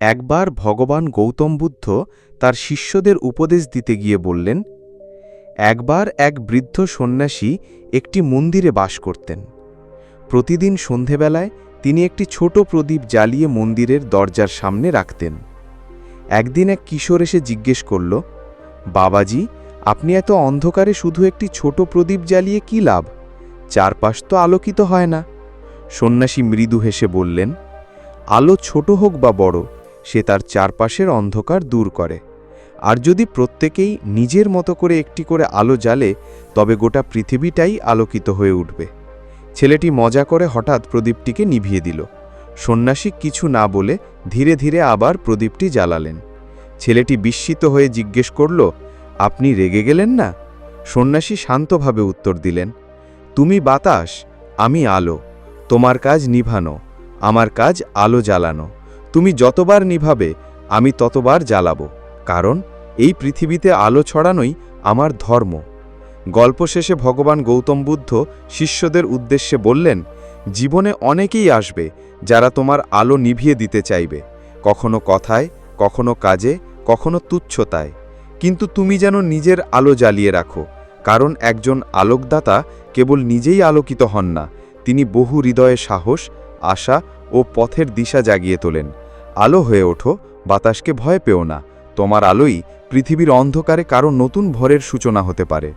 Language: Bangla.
একবার ভগবান গৌতম বুদ্ধ তার শিষ্যদের উপদেশ দিতে গিয়ে বললেন, একবার এক বৃদ্ধ সন্ন্যাসী একটি মন্দিরে বাস করতেন। প্রতিদিন সন্ধেবেলায় তিনি একটি ছোট প্রদীপ জ্বালিয়ে মন্দিরের দরজার সামনে রাখতেন। একদিন এক কিশোর এসে জিজ্ঞেস করল, বাবাজি, আপনি এত অন্ধকারে শুধু একটি ছোট প্রদীপ জ্বালিয়ে কী লাভ? চারপাশ তো আলোকিত হয় না। সন্ন্যাসী মৃদু হেসে বললেন, আলো ছোট হোক বা বড়, সে তার চারপাশের অন্ধকার দূর করে। আর যদি প্রত্যেকেই নিজের মতো করে একটি করে আলো জ্বালে, তবে গোটা পৃথিবীটাই আলোকিত হয়ে উঠবে। ছেলেটি মজা করে হঠাৎ প্রদীপটিকে নিভিয়ে দিল। সন্ন্যাসী কিছু না বলে ধীরে ধীরে আবার প্রদীপটি জ্বালালেন। ছেলেটি বিস্মিত হয়ে জিজ্ঞেস করল, আপনি রেগে গেলেন না? সন্ন্যাসী শান্তভাবে উত্তর দিলেন, তুমি বাতাস, আমি আলো। তোমার কাজ নিভানো, আমার কাজ আলো জ্বালানো। তুমি যতবার নিভাবে, আমি ততবার জ্বালাবো, কারণ এই পৃথিবীতে আলো ছড়ানোই আমার ধর্ম। গল্প শেষে ভগবান গৌতম বুদ্ধ শিষ্যদের উদ্দেশ্যে বললেন, জীবনে অনেকেই আসবে যারা তোমার আলো নিভিয়ে দিতে চাইবে, কখনো কথায়, কখনো কাজে, কখনো তুচ্ছতায়। কিন্তু তুমি যেন নিজের আলো জ্বালিয়ে রাখো, কারণ একজন আলোকদাতা কেবল নিজেই আলোকিত হন না, তিনি বহু হৃদয়ে সাহস, আশা ও পথের দিশা জাগিয়ে তোলেন। আলো হয়ে ওঠো, বাতাসকে ভয় পেও না। তোমার আলোই পৃথিবীর অন্ধকারে কারো নতুন ভোরের সূচনা হতে পারে।